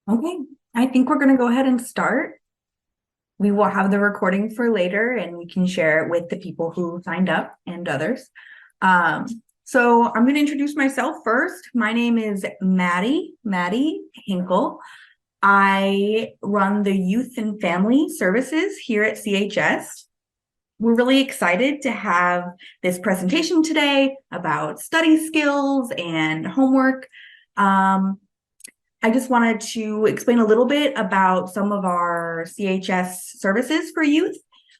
Okay, I think we're going to go ahead and start. We will have the recording for later and we can share it with the people who signed up and others. Um, so I'm going to introduce myself first. My name is Maddie Hinkle. I run the Youth and Family Services here at CHS. We're really excited to have this presentation today about study skills and homework. I just wanted to explain a little bit about some of our CHS services for youth.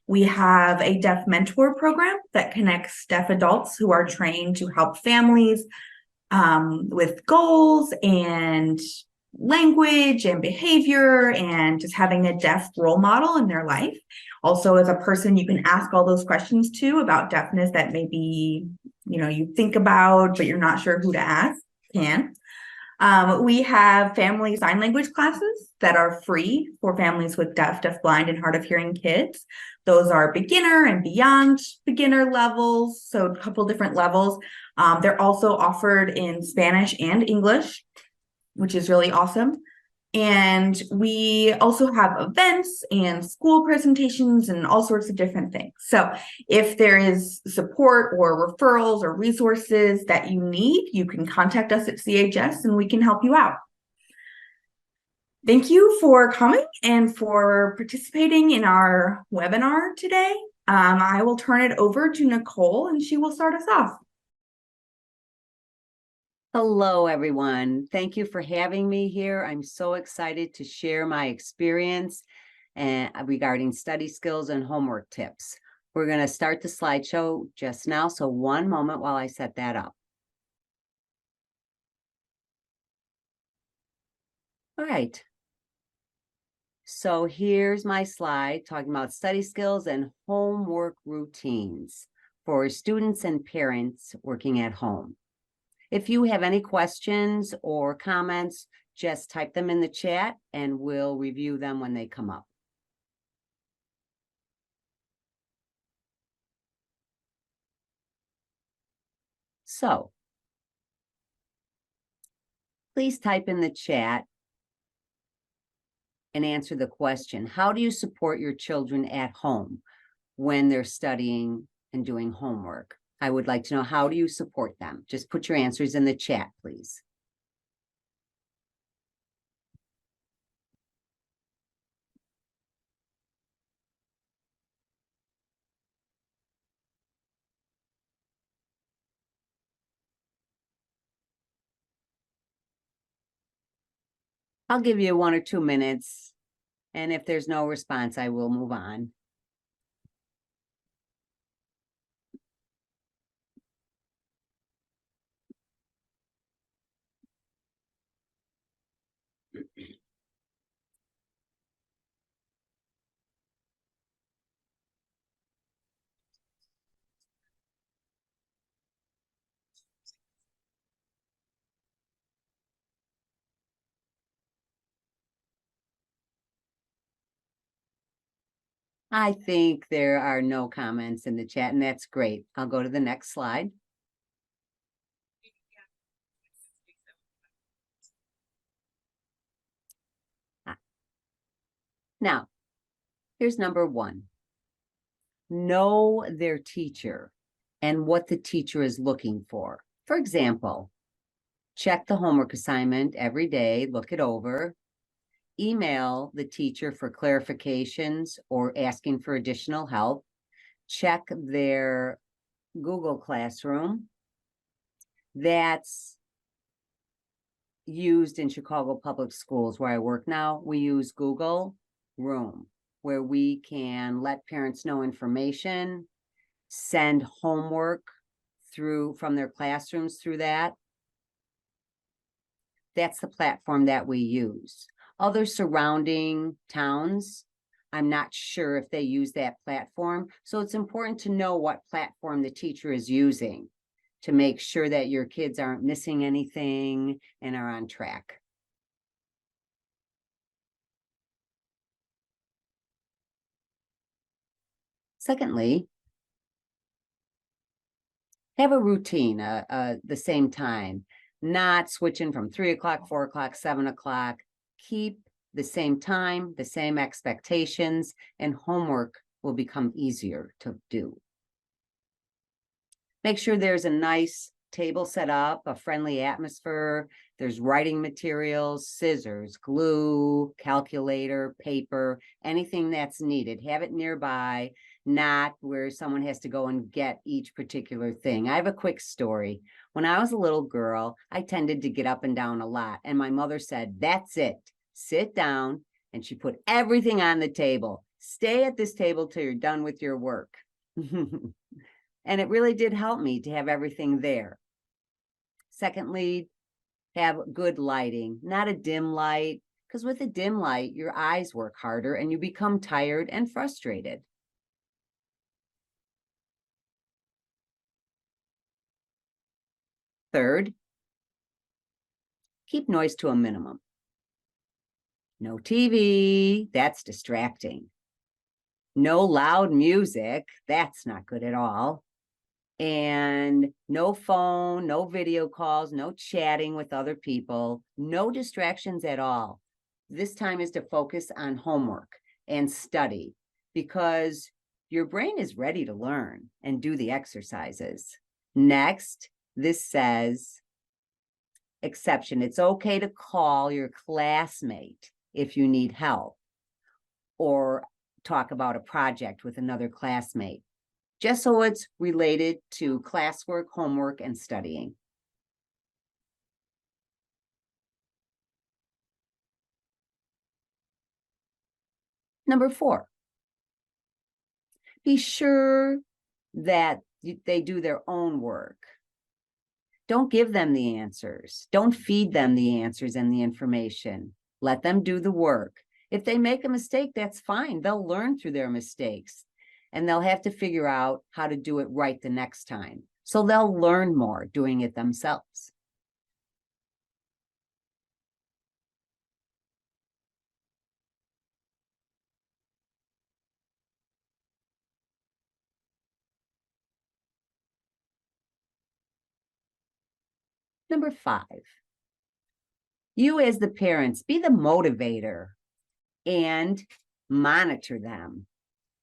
We have a deaf mentor program that connects deaf adults who are trained to help families with goals and language and behavior and just having a deaf role model in their life. Also, as a person you can ask all those questions to about deafness that maybe you think about, but you're not sure who to ask, can. We have family sign language classes that are free for families with deaf, deafblind, and hard of hearing kids. Those are beginner and beyond beginner levels, so a couple different levels. They're also offered in Spanish and English, which is really awesome. And we also have events and school presentations and all sorts of different things. So if there is support or referrals or resources that you need, you can contact us at CHS and we can help you out. Thank you for coming and for participating in our webinar today. I will turn it over to Nicole and she will start us off. Hello, everyone. Thank you for having me here. I'm so excited to share my experience regarding study skills and homework tips. We're going to start the slideshow just now, so one moment while I set that up. All right. So here's my slide talking about study skills and homework routines for students and parents working at home. If you have any questions or comments, just type them in the chat and we'll review them when they come up. So please type in the chat and answer the question. How do you support your children at home when they're studying and doing homework? I would like to know, how do you support them? Just put your answers in the chat, please. I'll give you 1 or 2 minutes, and if there's no response, I will move on. I think there are no comments in the chat, and that's great. I'll go to the next slide. Now, here's number 1. Know their teacher and what the teacher is looking for. For example, check the homework assignment every day, look it over, email the teacher for clarifications or asking for additional help, check their Google Classroom. That's used in Chicago Public Schools where I work now. We use Google Room, where we can let parents know information, send homework from their classrooms through that. That's the platform that we use. Other surrounding towns, I'm not sure if they use that platform. So it's important to know what platform the teacher is using to make sure that your kids aren't missing anything and are on track. Secondly, have a routine, the same time, not switching from 3 o'clock, 4 o'clock, 7 o'clock. Keep the same time, the same expectations, and homework will become easier to do. Make sure there's a nice table set up, a friendly atmosphere. There's writing materials, scissors, glue, calculator, paper, anything that's needed. Have it nearby, not where someone has to go and get each particular thing. I have a quick story. When I was a little girl, I tended to get up and down a lot. And my mother said, "That's it. Sit down." And she put everything on the table. "Stay at this table till you're done with your work." And it really did help me to have everything there. Secondly, have good lighting, not a dim light, because with a dim light, your eyes work harder and you become tired and frustrated. Third, keep noise to a minimum. No TV, that's distracting. No loud music, that's not good at all. And no phone, no video calls, no chatting with other people, no distractions at all. This time is to focus on homework and study because your brain is ready to learn and do the exercises. Next, this says, exception. It's okay to call your classmate if you need help or talk about a project with another classmate, just so it's related to classwork, homework, and studying. Number 4, be sure that they do their own work. Don't give them the answers. Don't feed them the answers and the information. Let them do the work. If they make a mistake, that's fine. They'll learn through their mistakes. And they'll have to figure out how to do it right the next time. So they'll learn more doing it themselves. Number 5, you as the parents, be the motivator and monitor them.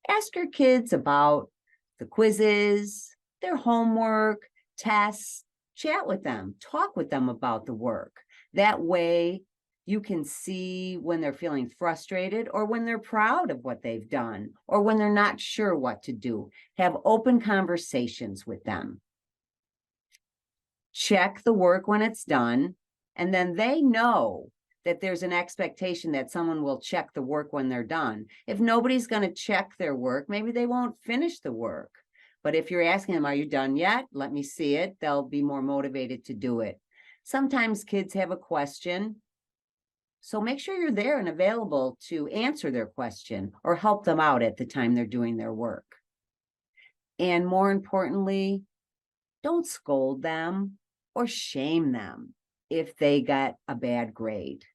Ask your kids about the quizzes, their homework, tests, chat with them, talk with them about the work. That way you can see when they're feeling frustrated or when they're proud of what they've done or when they're not sure what to do. Have open conversations with them. Check the work when it's done, and then they know that there's an expectation that someone will check the work when they're done. If nobody's going to check their work, maybe they won't finish the work. But if you're asking them, "Are you done yet? Let me see it," they'll be more motivated to do it. Sometimes kids have a question, so make sure you're there and available to answer their question or help them out at the time they're doing their work. And more importantly, don't scold them or shame them if they got a bad grade.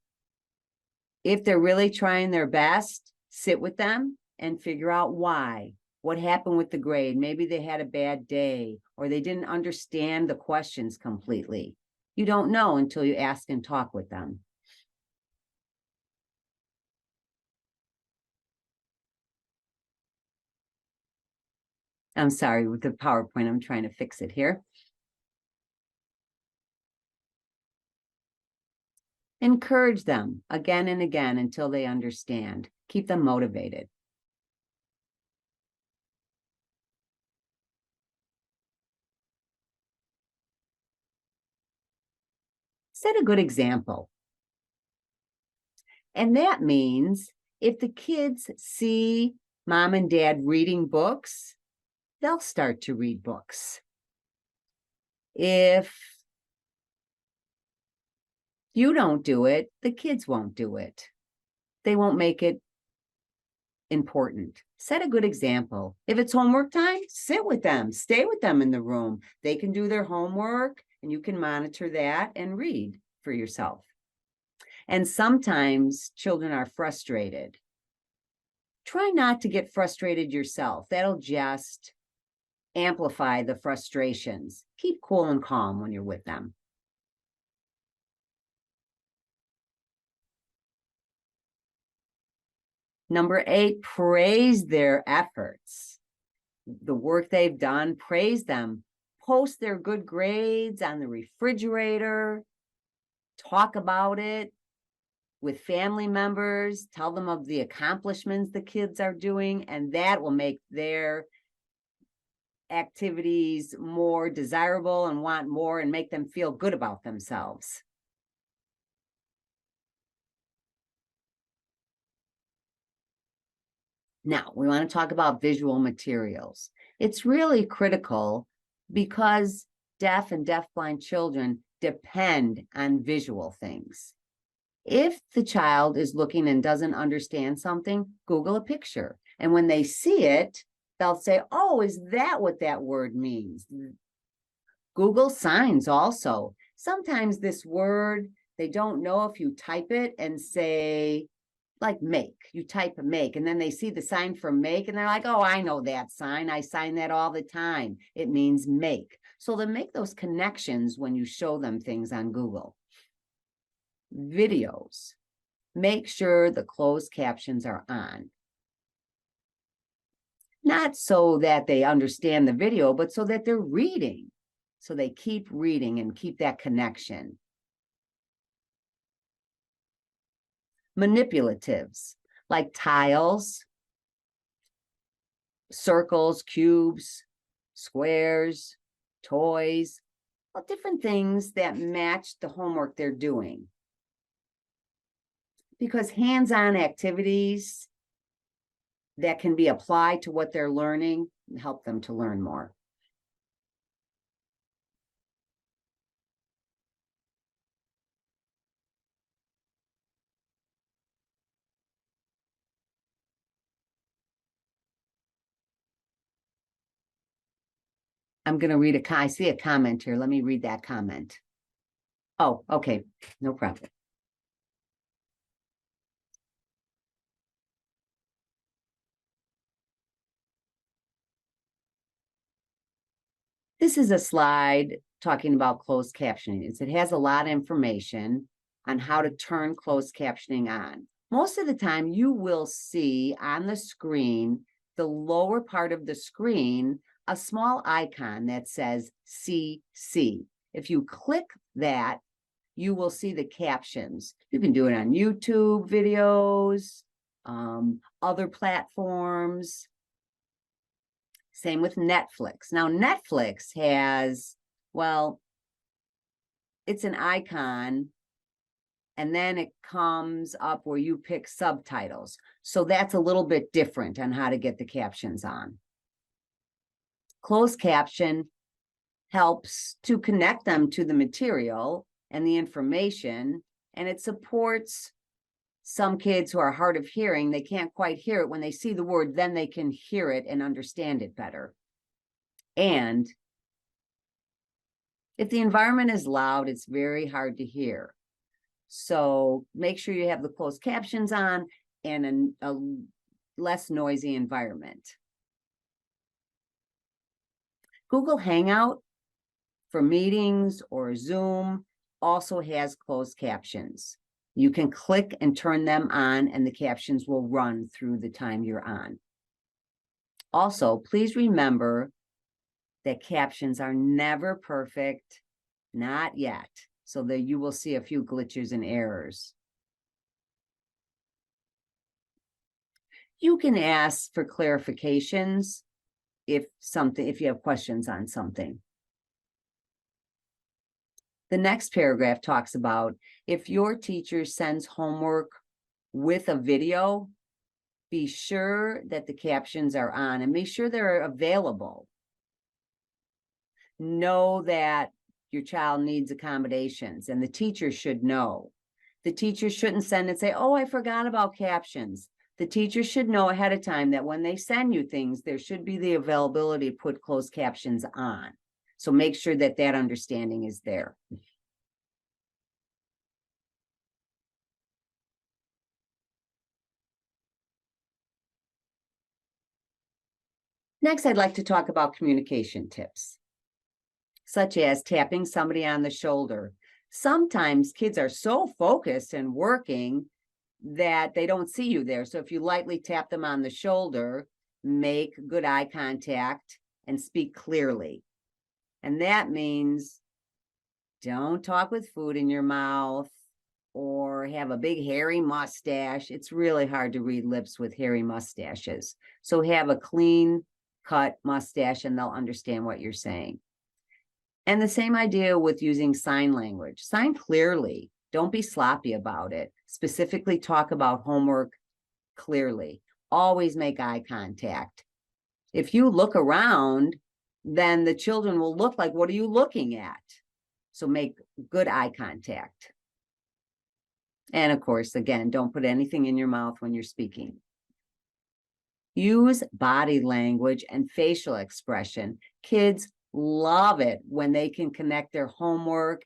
If they're really trying their best, sit with them and figure out why. What happened with the grade? Maybe they had a bad day or they didn't understand the questions completely. You don't know until you ask and talk with them. I'm sorry, with the PowerPoint, I'm trying to fix it here. Encourage them again and again until they understand. Keep them motivated. Set a good example. And that means if the kids see mom and dad reading books, they'll start to read books. If you don't do it, the kids won't do it. They won't make it important. Set a good example. If it's homework time, sit with them, stay with them in the room. They can do their homework and you can monitor that and read for yourself. And sometimes children are frustrated. Try not to get frustrated yourself. That'll just amplify the frustrations. Keep cool and calm when you're with them. Number 8, praise their efforts. The work they've done, praise them. Post their good grades on the refrigerator. Talk about it with family members. Tell them of the accomplishments the kids are doing, and that will make their activities more desirable and want more and make them feel good about themselves. Now, we want to talk about visual materials. It's really critical because deaf and deafblind children depend on visual things. If the child is looking and doesn't understand something, Google a picture. And when they see it, they'll say, oh, is that what that word means? Google signs also. Sometimes this word, they don't know if you type it and say, like make, you type make, and then they see the sign for make, and they're like, oh, I know that sign. I sign that all the time. It means make. So they make those connections when you show them things on Google. Videos. Make sure the closed captions are on. Not so that they understand the video, but so that they're reading. So they keep reading and keep that connection. Manipulatives, like tiles, circles, cubes, squares, toys, all different things that match the homework they're doing. Because hands-on activities that can be applied to what they're learning help them to learn more. I'm going to read I see a comment here. Let me read that comment. Oh, okay. No problem. This is a slide talking about closed captioning. It has a lot of information on how to turn closed captioning on. Most of the time, you will see on the screen, the lower part of the screen, a small icon that says CC. If you click that, you will see the captions. You can do it on YouTube videos, other platforms. Same with Netflix. Now, Netflix has, well, it's an icon, and then it comes up where you pick subtitles. So that's a little bit different on how to get the captions on. Closed caption helps to connect them to the material and the information, and it supports some kids who are hard of hearing. They can't quite hear it. When they see the word, then they can hear it and understand it better. And if the environment is loud, it's very hard to hear. So make sure you have the closed captions on and a less noisy environment. Google Hangout for meetings or Zoom also has closed captions. You can click and turn them on, and the captions will run through the time you're on. Also, please remember that captions are never perfect, not yet, so that you will see a few glitches and errors. You can ask for clarifications if you have questions on something. The next paragraph talks about if your teacher sends homework with a video, be sure that the captions are on and make sure they're available. Know that your child needs accommodations, and the teacher should know. The teacher shouldn't send and say, oh, I forgot about captions. The teacher should know ahead of time that when they send you things, there should be the availability to put closed captions on. So make sure that that understanding is there. Next, I'd like to talk about communication tips, such as tapping somebody on the shoulder. Sometimes kids are so focused and working that they don't see you there. So if you lightly tap them on the shoulder, make good eye contact and speak clearly. And that means don't talk with food in your mouth or have a big hairy mustache. It's really hard to read lips with hairy mustaches. So have a clean cut mustache and they'll understand what you're saying. And the same idea with using sign language. Sign clearly. Don't be sloppy about it. Specifically talk about homework clearly. Always make eye contact. If you look around, then the children will look like, what are you looking at? So make good eye contact. And of course, again, don't put anything in your mouth when you're speaking. Use body language and facial expression. Kids love it when they can connect their homework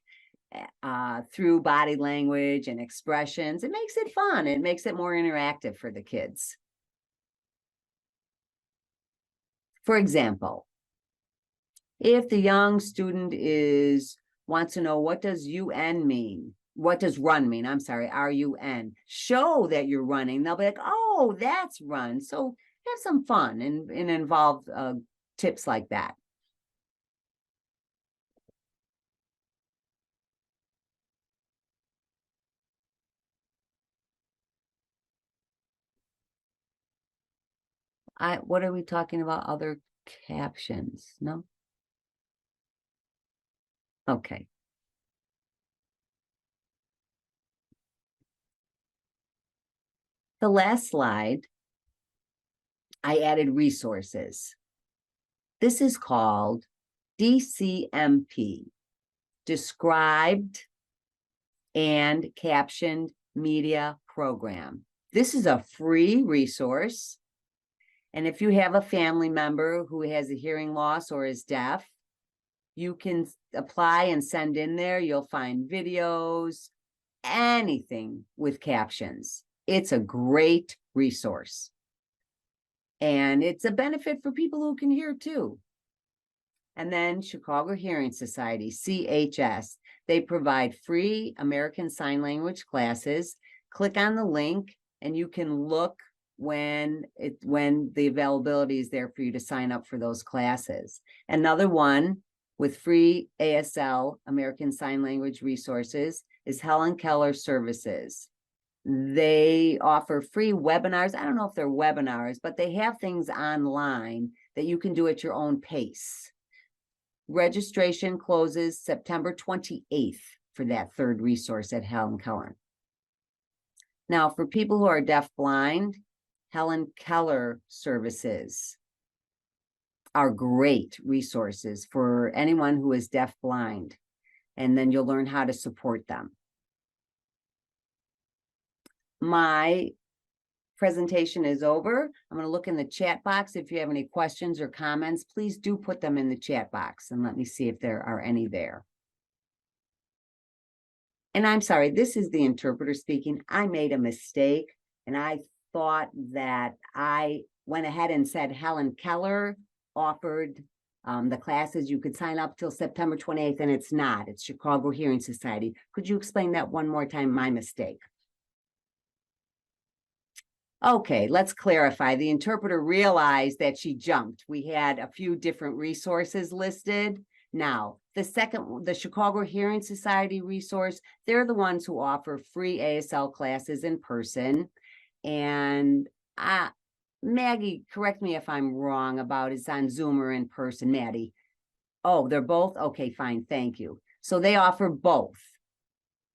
through body language and expressions. It makes it fun. It makes it more interactive for the kids. For example, if the young student wants to know, what does UN mean? What does run mean? I'm sorry, RUN. Show that you're running. They'll be like, oh, that's run. So have some fun and involve tips like that. What are we talking about? Other captions? No? Okay. The last slide, I added resources. This is called DCMP, Described and Captioned Media Program. This is a free resource. And if you have a family member who has a hearing loss or is deaf, you can apply and send in there. You'll find videos, anything with captions. It's a great resource. And it's a benefit for people who can hear too. And then Chicago Hearing Society, CHS, they provide free American Sign Language classes. Click on the link and you can look when the availability is there for you to sign up for those classes. Another one with free ASL, American Sign Language resources, is Helen Keller Services. They offer free webinars. I don't know if they're webinars, but they have things online that you can do at your own pace. Registration closes September 28th for that third resource at Helen Keller. Now, for people who are deaf-blind, Helen Keller Services are great resources for anyone who is deaf-blind, and then you'll learn how to support them. My presentation is over. I'm going to look in the chat box. If you have any questions or comments, please do put them in the chat box and let me see if there are any there. And I'm sorry, this is the interpreter speaking. I made a mistake and I thought that I went ahead and said Helen Keller offered the classes. You could sign up till September 28th, and it's not. It's Chicago Hearing Society. Could you explain that one more time? My mistake. Okay, let's clarify. The interpreter realized that she jumped. We had a few different resources listed. Now, the Chicago Hearing Society resource, they're the ones who offer free ASL classes in person. And Maggie, correct me if I'm wrong about it's on Zoom or in person, Maddie. Oh, they're both? Okay, fine, thank you. So they offer both,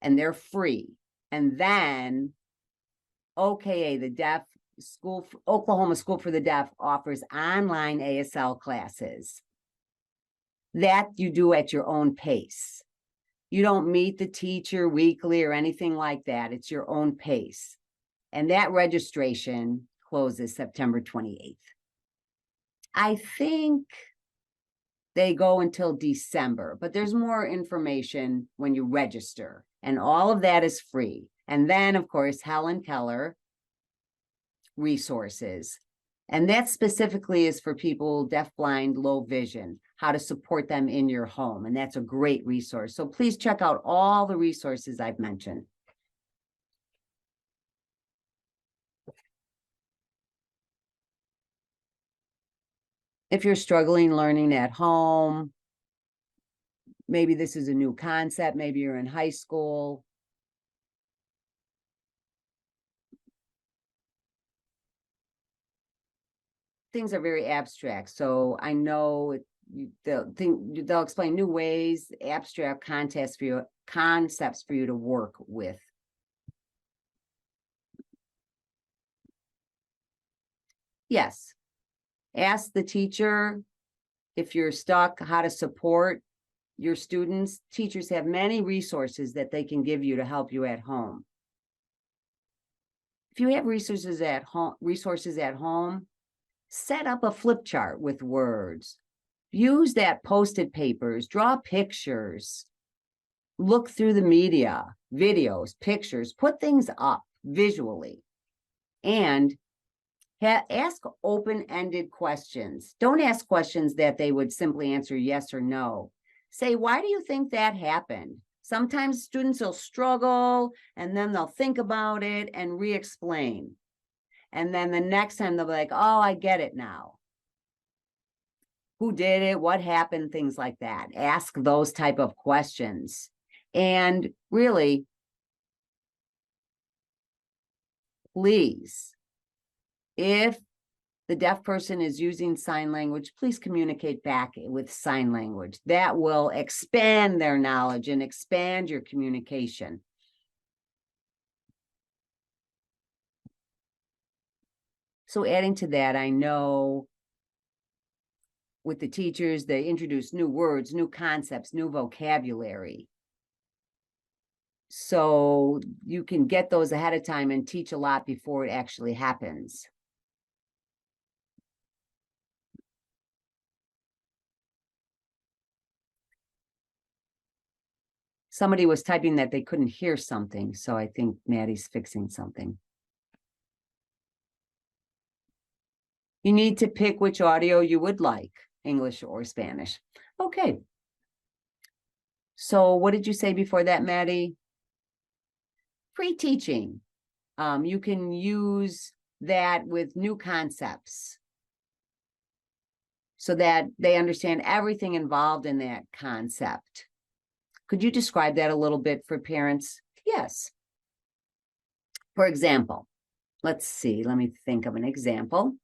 and they're free. And then OKA, the Deaf School, Oklahoma School for the Deaf, offers online ASL classes that you do at your own pace. You don't meet the teacher weekly or anything like that. It's your own pace. And that registration closes September 28th. I think they go until December, but there's more information when you register, and all of that is free. And then, of course, Helen Keller resources. And that specifically is for people deaf, blind, low vision, how to support them in your home. And that's a great resource. So please check out all the resources I've mentioned. If you're struggling learning at home, maybe this is a new concept, maybe you're in high school. Things are very abstract, so I know they'll explain new ways, abstract concepts for you to work with. Yes, ask the teacher if you're stuck, how to support your students. Teachers have many resources that they can give you to help you at home. If you have resources at home, set up a flip chart with words. Use that post-it papers, draw pictures, look through the media, videos, pictures, put things up visually, and ask open-ended questions. Don't ask questions that they would simply answer yes or no. Say, why do you think that happened? Sometimes students will struggle and then they'll think about it and re-explain. And then the next time they'll be like, oh, I get it now. Who did it? What happened? Things like that. Ask those type of questions. And really, please, if the deaf person is using sign language, please communicate back with sign language. That will expand their knowledge and expand your communication. So adding to that, I know with the teachers, they introduce new words, new concepts, new vocabulary. So you can get those ahead of time and teach a lot before it actually happens. Somebody was typing that they couldn't hear something, so I think Maddie's fixing something. You need to pick which audio you would like, English or Spanish. Okay. So what did you say before that, Maddie? Pre-teaching. You can use that with new concepts so that they understand everything involved in that concept. Could you describe that a little bit for parents? Yes. For example, let's see, let me think of an example.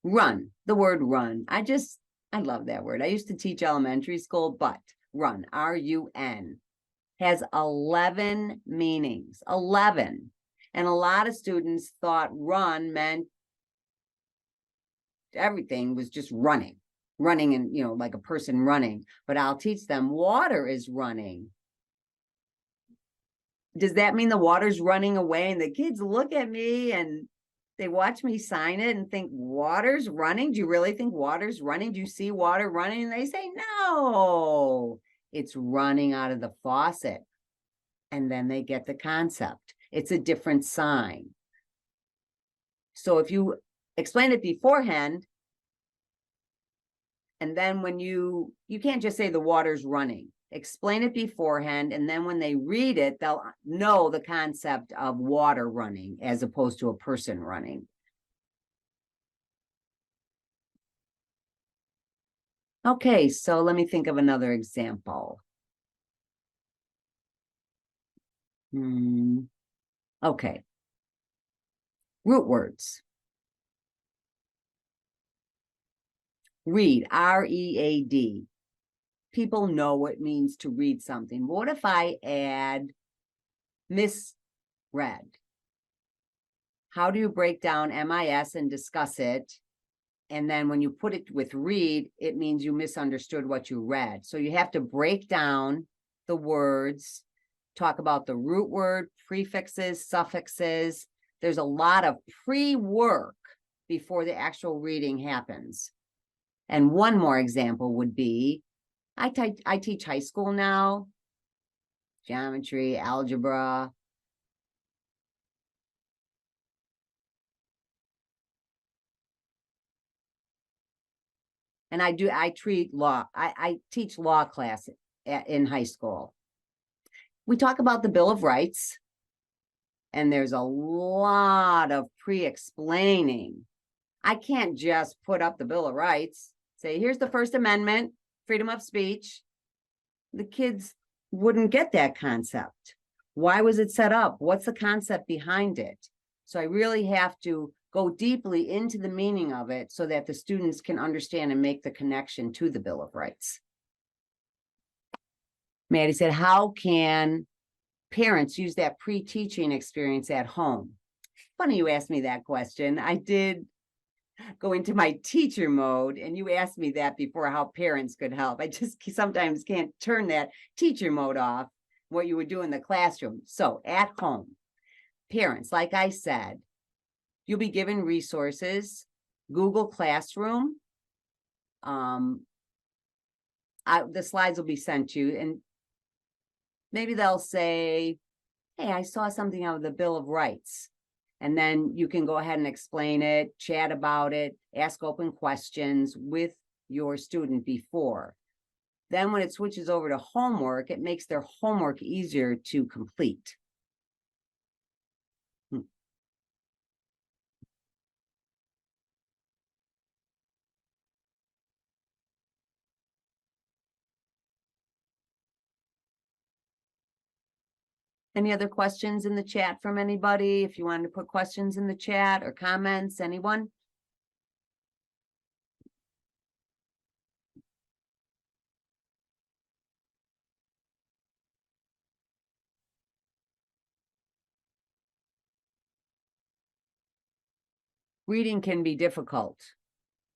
Run, the word run. I love that word. I used to teach elementary school, but run, R-U-N, has 11 meanings, 11. And a lot of students thought run meant everything was just running and, you know, like a person running. But I'll teach them water is running. Does that mean the water's running away? And the kids look at me and they watch me sign it and think, water's running? Do you really think water's running? Do you see water running? And they say, no, it's running out of the faucet. And then they get the concept. It's a different sign. So if you explain it beforehand, and then when you can't just say the water's running. Explain it beforehand, and then when they read it, they'll know the concept of water running as opposed to a person running. Okay, so let me think of another example. Okay. Root words. Read, R-E-A-D. People know what it means to read something. What if I add misread? How do you break down MIS and discuss it? And then when you put it with read, it means you misunderstood what you read. So you have to break down the words, talk about the root word, prefixes, suffixes. There's a lot of pre-work before the actual reading happens. And one more example would be, I teach high school now, geometry, algebra. And I teach law class in high school. We talk about the Bill of Rights. and there's a lot of pre-explaining. I can't just put up the Bill of Rights, say, here's the First Amendment, freedom of speech. The kids wouldn't get that concept. Why was it set up? What's the concept behind it? So I really have to go deeply into the meaning of it so that the students can understand and make the connection to the Bill of Rights. Maddie said, how can parents use that pre-teaching experience at home? Funny you asked me that question. I did go into my teacher mode, and you asked me that before, how parents could help. I just sometimes can't turn that teacher mode off, what you would do in the classroom. So at home, parents, like I said, you'll be given resources, Google Classroom. The slides will be sent to you, and maybe they'll say, hey, I saw something out of the Bill of Rights. And then you can go ahead and explain it, chat about it, ask open questions with your student before. Then when it switches over to homework, it makes their homework easier to complete. Any other questions in the chat from anybody? If you wanted to put questions in the chat or comments, anyone? Reading can be difficult,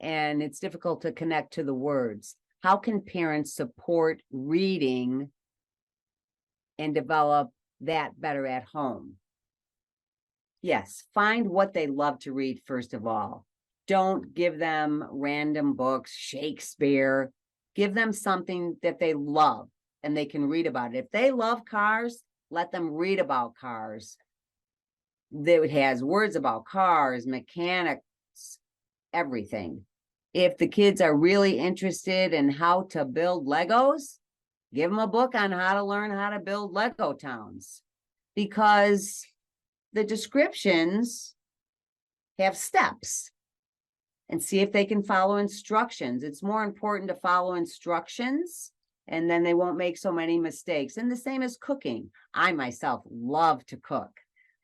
and it's difficult to connect to the words. How can parents support reading and develop that better at home? Yes, find what they love to read, first of all. Don't give them random books, Shakespeare. Give them something that they love and they can read about it. If they love cars, let them read about cars. It has words about cars, mechanics, everything. If the kids are really interested in how to build Legos, give them a book on how to learn how to build Lego towns, because the descriptions have steps, and see if they can follow instructions. It's more important to follow instructions, and then they won't make so many mistakes. And the same as cooking. I myself love to cook,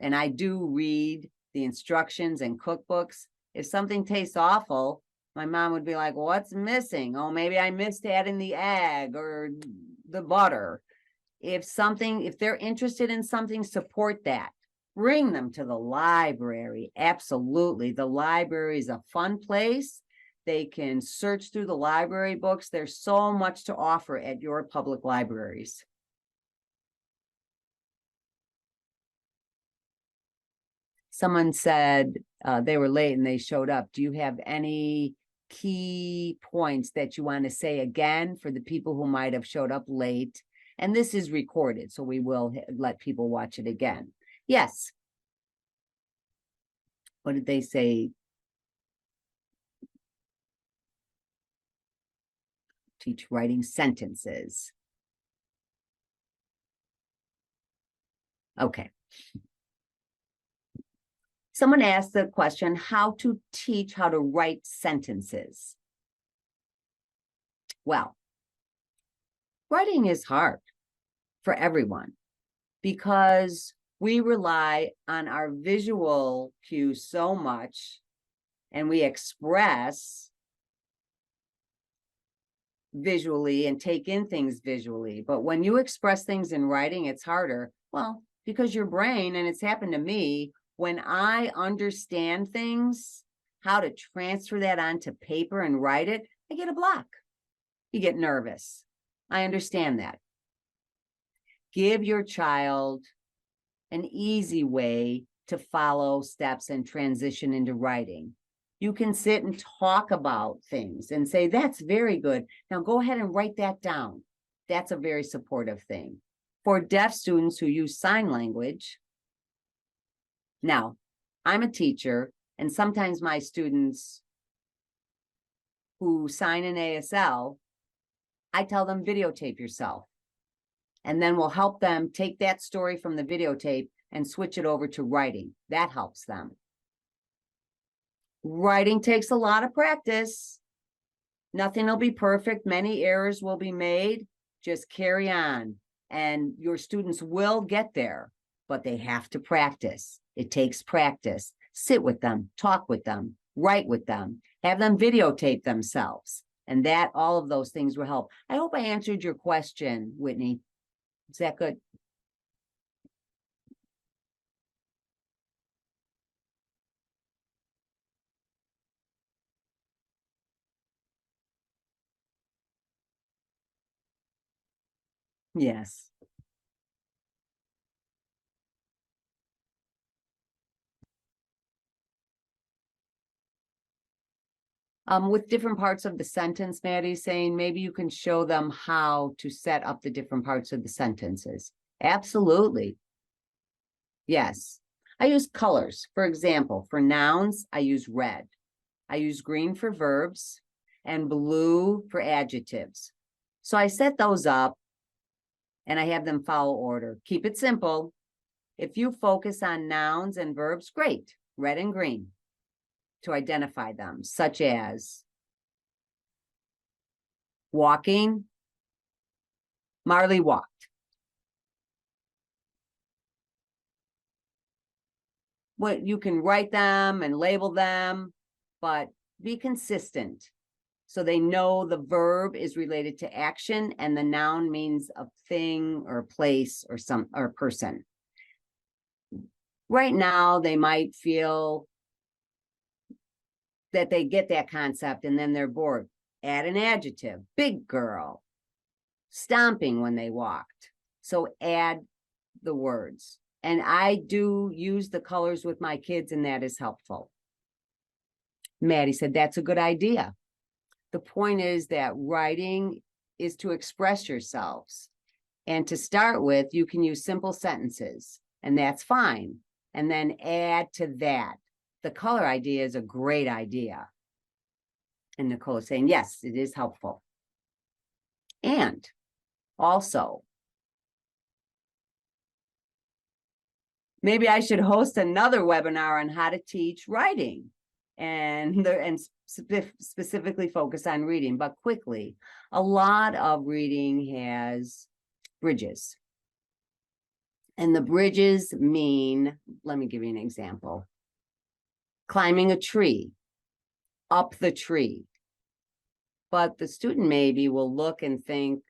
and I do read the instructions and cookbooks. If something tastes awful, my mom would be like, what's missing? Oh, maybe I missed adding the egg or the butter. If they're interested in something, support that. Bring them to the library. Absolutely. The library is a fun place. They can search through the library books. There's so much to offer at your public libraries. Someone said they were late and they showed up. Do you have any key points that you want to say again for the people who might have showed up late? And this is recorded, so we will let people watch it again. Yes. What did they say? Teach writing sentences. Okay. Someone asked the question, how to teach how to write sentences. Well, writing is hard for everyone because we rely on our visual cues so much, and we express visually and take in things visually. But when you express things in writing, it's harder. Well, because your brain, and it's happened to me, when I understand things, how to transfer that onto paper and write it, I get a block. You get nervous. I understand that. Give your child an easy way to follow steps and transition into writing. You can sit and talk about things and say, that's very good. Now go ahead and write that down. That's a very supportive thing. For deaf students who use sign language, now, I'm a teacher, and sometimes my students who sign in ASL, I tell them videotape yourself. And then we'll help them take that story from the videotape, and switch it over to writing. That helps them. Writing takes a lot of practice. Nothing will be perfect. Many errors will be made. Just carry on, and your students will get there, but they have to practice. It takes practice. Sit with them, talk with them, write with them, have them videotape themselves, and that all of those things will help. I hope I answered your question, Whitney. Is that good? Yes. With different parts of the sentence, Maddie's saying maybe you can show them how to set up the different parts of the sentences. Absolutely. Yes. I use colors. For example, for nouns, I use red. I use green for verbs and blue for adjectives. So I set those up and I have them follow order. Keep it simple. If you focus on nouns and verbs, great, red and green to identify them, such as walking, Marley walked. What you can write them and label them, but be consistent so they know the verb is related to action and the noun means a thing or a place or a person. Right now, they might feel that they get that concept and then they're bored. Add an adjective, big girl, stomping when they walked. So add the words. And I do use the colors with my kids, and that is helpful. Maddie said, that's a good idea. The point is that writing is to express yourselves. And to start with, you can use simple sentences, and that's fine. And then add to that. The color idea is a great idea. And Nicole is saying, yes, it is helpful. And also, maybe I should host another webinar on how to teach writing and specifically focus on reading. But quickly, a lot of reading has bridges. And the bridges mean, let me give you an example. Climbing a tree, up the tree. But the student maybe will look and think,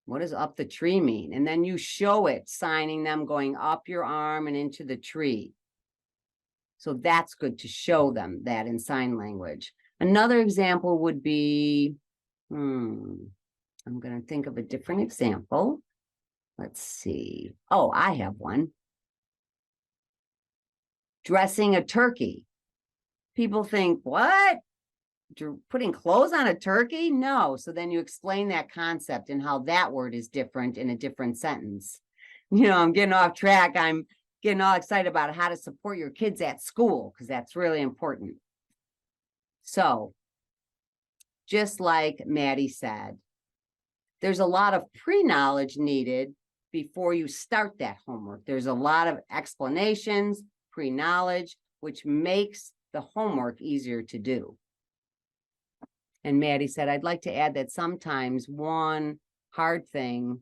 what does up the tree mean? And then you show it, signing them going up your arm and into the tree. So that's good to show them that in sign language. Another example would be, I'm going to think of a different example. Let's see. Oh, I have one. Dressing a turkey. People think, what? Putting clothes on a turkey? No. So then you explain that concept and how that word is different in a different sentence. You know, I'm getting off track. I'm getting all excited about how to support your kids at school, because that's really important. So just like Maddie said, there's a lot of pre-knowledge needed before you start that homework. There's a lot of explanations, pre-knowledge, which makes the homework easier to do. And Maddie said, I'd like to add that sometimes one hard thing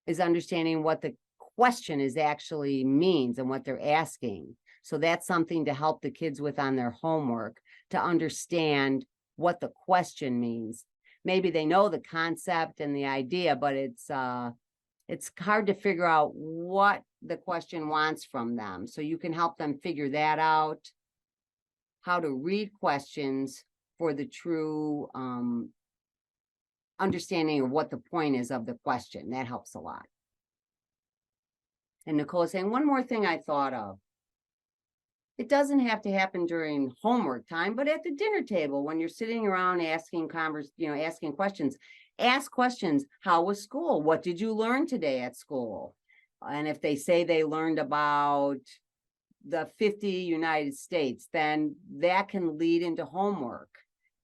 is understanding what the question is actually means and what they're asking. So that's something to help the kids with on their homework, to understand what the question means. Maybe they know the concept and the idea, but it's hard to figure out what the question wants from them. So you can help them figure that out, how to read questions for the true understanding of what the point is of the question. That helps a lot. And Nicole is saying, one more thing I thought of. It doesn't have to happen during homework time, but at the dinner table when you're sitting around asking questions. Ask questions. How was school? What did you learn today at school? And if they say they learned about the 50 United States, then that can lead into homework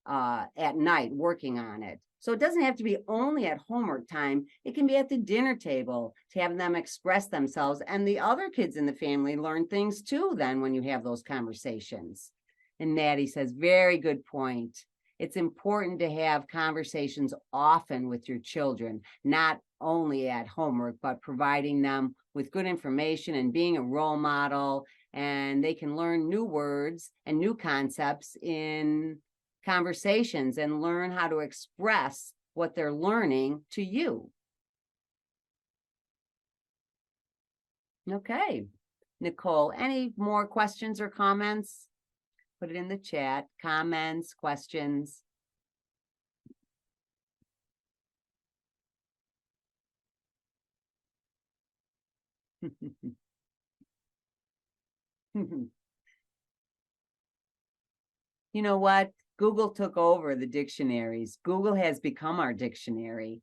at night, working on it. So it doesn't have to be only at homework time. It can be at the dinner table to have them express themselves. And the other kids in the family learn things too then when you have those conversations. And Maddie says, very good point. It's important to have conversations often with your children, not only at homework, but providing them with good information and being a role model. And they can learn new words and new concepts in conversations and learn how to express what they're learning to you. Okay. Nicole, any more questions or comments? Put it in the chat. Comments, questions. You know what? Google took over the dictionaries. Google has become our dictionary.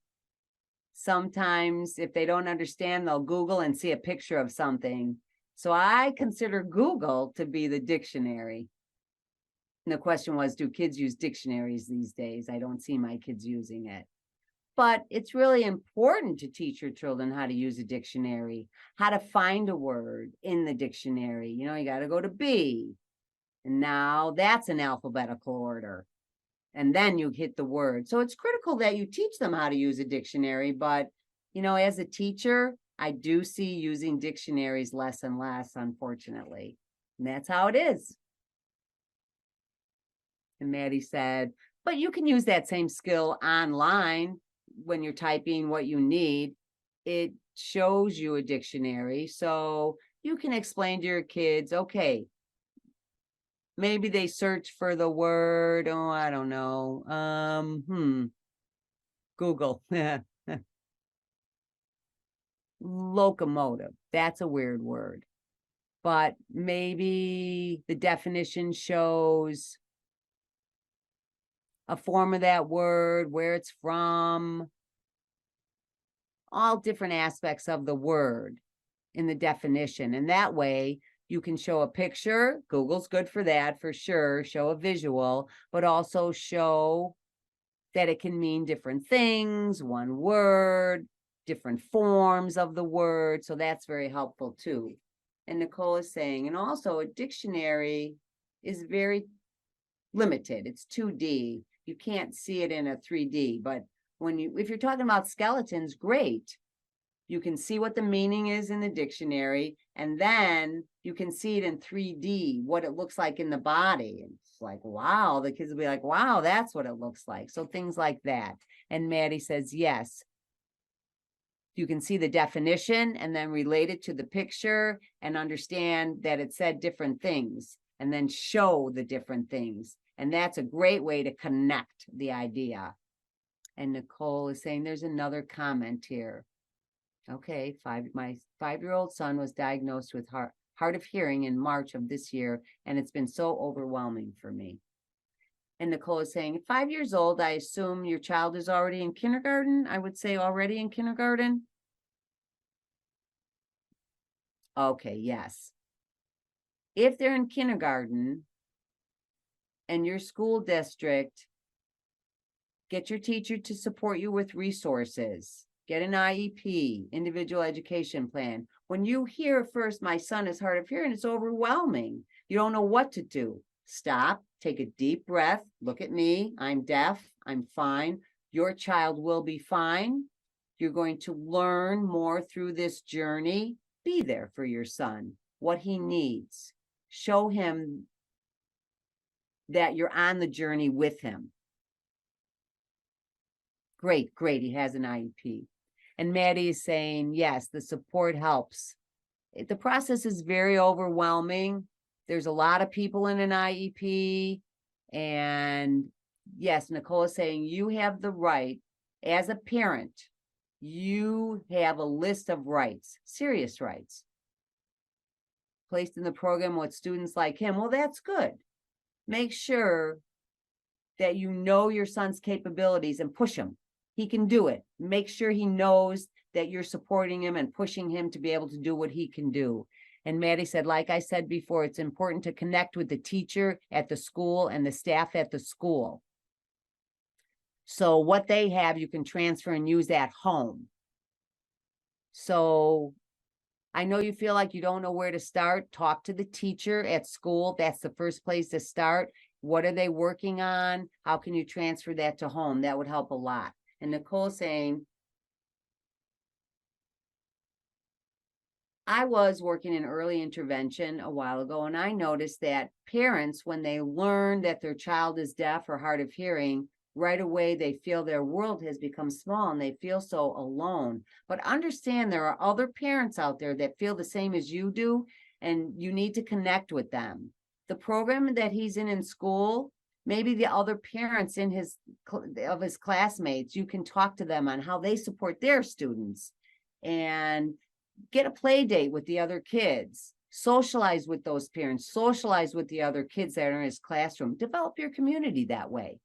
Sometimes if they don't understand, they'll Google and see a picture of something. So I consider Google to be the dictionary. And the question was, do kids use dictionaries these days? I don't see my kids using it. But it's really important to teach your children how to use a dictionary, how to find a word in the dictionary. You know, you got to go to B. And now that's an alphabetical order. And then you hit the word. So it's critical that you teach them how to use a dictionary. But, you know, as a teacher, I do see using dictionaries less and less, unfortunately. And that's how it is. And Maddie said, but you can use that same skill online when you're typing what you need. It shows you a dictionary. So you can explain to your kids, okay, maybe they search for the word, oh, I don't know. Google. Locomotive. That's a weird word. But maybe the definition shows a form of that word, where it's from, all different aspects of the word in the definition. And that way you can show a picture. Google's good for that, for sure. Show a visual, but also show that it can mean different things, one word, different forms of the word. So that's very helpful too. And Nicole is saying, and also a dictionary is very limited. It's 2D. You can't see it in a 3D, but if you're talking about skeletons, great. You can see what the meaning is in the dictionary, and then you can see it in 3D, what it looks like in the body. And it's like, wow, the kids will be like, wow, that's what it looks like. So things like that. And Maddie says, yes, you can see the definition and then relate it to the picture and understand that it said different things and then show the different things. And that's a great way to connect the idea. And Nicole is saying there's another comment here. Okay, my 5-year-old son was diagnosed with hard of hearing in March of this year, and it's been so overwhelming for me. And Nicole is saying, at 5 years old, I assume your child is already in kindergarten. I would say already in kindergarten. Okay, yes. If they're in kindergarten and your school district, get your teacher to support you with resources. Get an IEP, individual education plan. When you hear first, my son is hard of hearing, it's overwhelming. You don't know what to do. Stop, take a deep breath. Look at me. I'm deaf. I'm fine. Your child will be fine. You're going to learn more through this journey. Be there for your son, what he needs. Show him that you're on the journey with him. Great, great. He has an IEP. And Maddie is saying, yes, the support helps. The process is very overwhelming. There's a lot of people in an IEP. And yes, Nicole is saying you have the right, as a parent, you have a list of rights, serious rights, placed in the program with students like him. Well, that's good. Make sure that you know your son's capabilities and push him. He can do it. Make sure he knows that you're supporting him and pushing him to be able to do what he can do. And Maddie said, like I said before, it's important to connect with the teacher at the school and the staff at the school. So what they have, you can transfer and use at home. So I know you feel like you don't know where to start. Talk to the teacher at school. That's the first place to start. What are they working on? How can you transfer that to home? That would help a lot. And Nicole's saying, I was working in early intervention a while ago, and I noticed that parents, when they learn that their child is deaf or hard of hearing, right away they feel their world has become small and they feel so alone. But understand there are other parents out there that feel the same as you do, and you need to connect with them. The program that he's in school, maybe the other parents in his classmates, you can talk to them on how they support their students, and get a play date with the other kids, socialize with those parents, socialize with the other kids that are in his classroom, develop your community that way.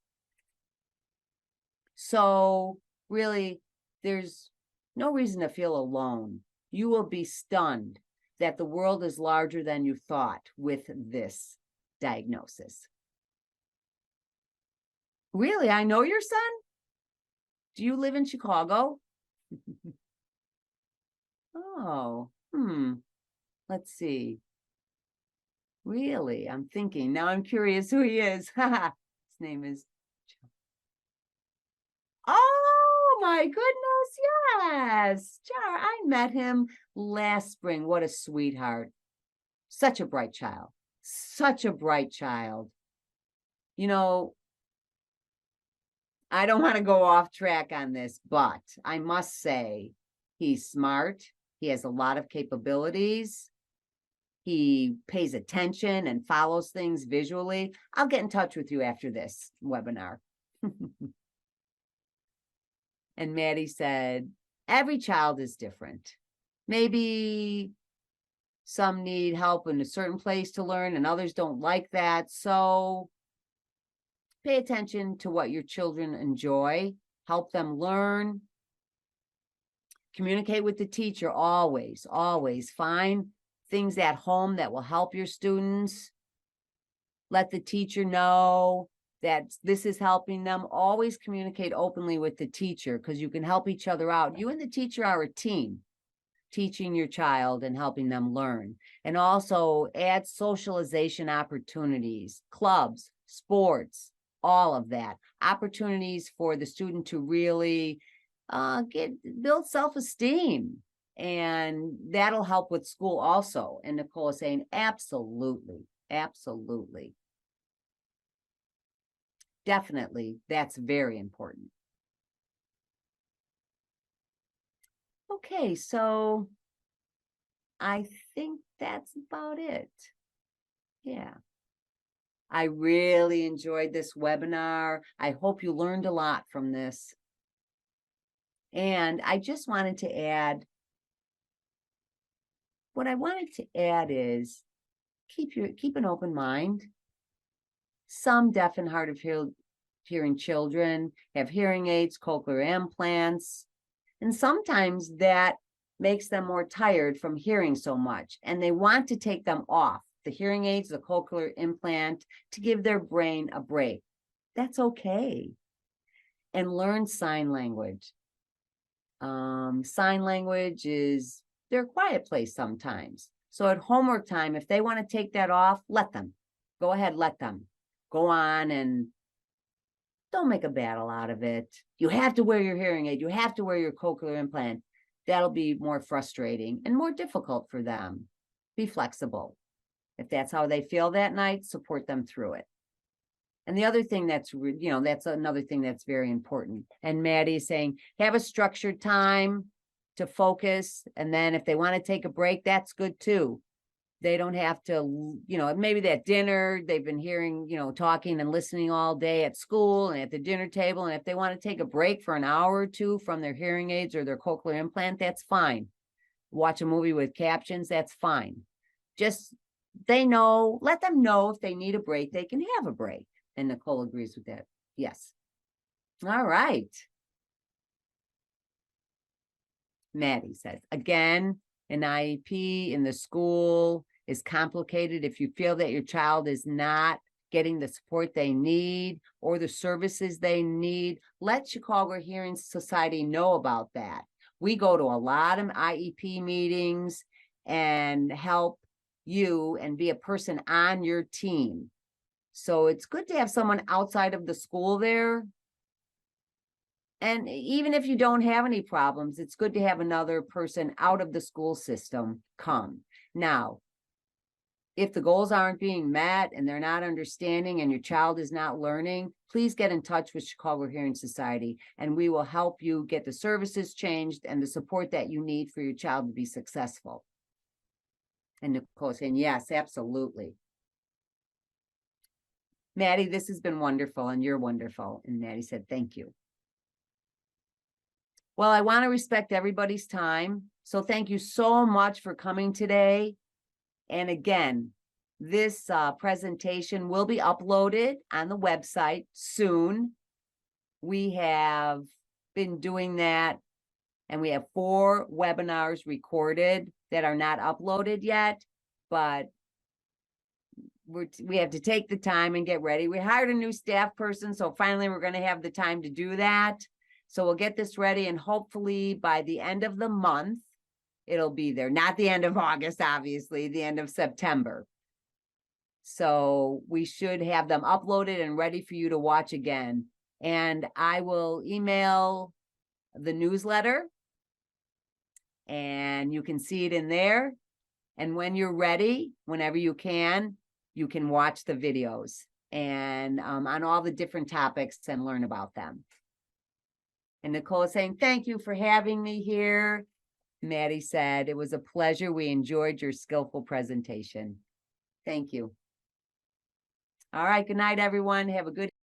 So really, there's no reason to feel alone. You will be stunned that the world is larger than you thought with this diagnosis. Really, I know your son? Do you live in Chicago? Oh, let's see. Really, I'm thinking. Now I'm curious who he is. His name is. Oh my goodness, yes. Jar, I met him last spring. What a sweetheart. Such a bright child. Such a bright child. You know, I don't want to go off track on this, but I must say he's smart. He has a lot of capabilities. He pays attention and follows things visually. I'll get in touch with you after this webinar. And Maddie said, every child is different. Maybe some need help in a certain place to learn and others don't like that. So pay attention to what your children enjoy. Help them learn. Communicate with the teacher always, always. Find things at home that will help your students. Let the teacher know that this is helping them. Always communicate openly with the teacher, because you can help each other out. You and the teacher are a team, teaching your child and helping them learn. And also add socialization opportunities, clubs, sports, all of that. Opportunities for the student to really build self-esteem. And that'll help with school also. And Nicole is saying, absolutely, absolutely. Definitely, that's very important. Okay, so I think that's about it. Yeah. I really enjoyed this webinar. I hope you learned a lot from this. And I just wanted to add, what I wanted to add is keep an open mind. Some deaf and hard of hearing children have hearing aids, cochlear implants, and sometimes that makes them more tired from hearing so much, and they want to take them off, the hearing aids, the cochlear implant, to give their brain a break. That's okay. And learn sign language. Sign language is their quiet place sometimes. So at homework time, if they want to take that off, let them. Go ahead, let them. Go on, and don't make a battle out of it. You have to wear your hearing aid. You have to wear your cochlear implant. That'll be more frustrating and more difficult for them. Be flexible. If that's how they feel that night, support them through it. And the other thing that's another thing that's very important. And Maddie is saying, have a structured time to focus. And then if they want to take a break, that's good too. They don't have to, maybe that dinner, they've been hearing, talking and listening all day at school and at the dinner table. And if they want to take a break for an hour or two from their hearing aids or their cochlear implant, that's fine. Watch a movie with captions, that's fine. Just, let them know if they need a break, they can have a break. And Nicole agrees with that. Yes. All right. Maddie says, again, an IEP in the school is complicated. If you feel that your child is not getting the support they need or the services they need, let Chicago Hearing Society know about that. We go to a lot of IEP meetings and help you and be a person on your team. So it's good to have someone outside of the school there. And even if you don't have any problems, it's good to have another person out of the school system come. Now, if the goals aren't being met and they're not understanding and your child is not learning, please get in touch with Chicago Hearing Society and we will help you get the services changed and the support that you need for your child to be successful. And Nicole saying, yes, absolutely. Maddie, this has been wonderful and you're wonderful. And Maddie said, thank you. Well, I want to respect everybody's time. So thank you so much for coming today. And again, this presentation will be uploaded on the website soon. We have been doing that, and we have 4 webinars recorded that are not uploaded yet, but we have to take the time and get ready. We hired a new staff person, so finally we're going to have the time to do that. So we'll get this ready, and hopefully by the end of the month, it'll be there. Not the end of August, obviously, the end of September. So we should have them uploaded and ready for you to watch again. And I will email the newsletter and you can see it in there. And when you're ready, whenever you can watch the videos and on all the different topics and learn about them. And Nicole is saying, thank you for having me here. Maddie said, it was a pleasure. We enjoyed your skillful presentation. Thank you. All right. Good night, everyone. Have a good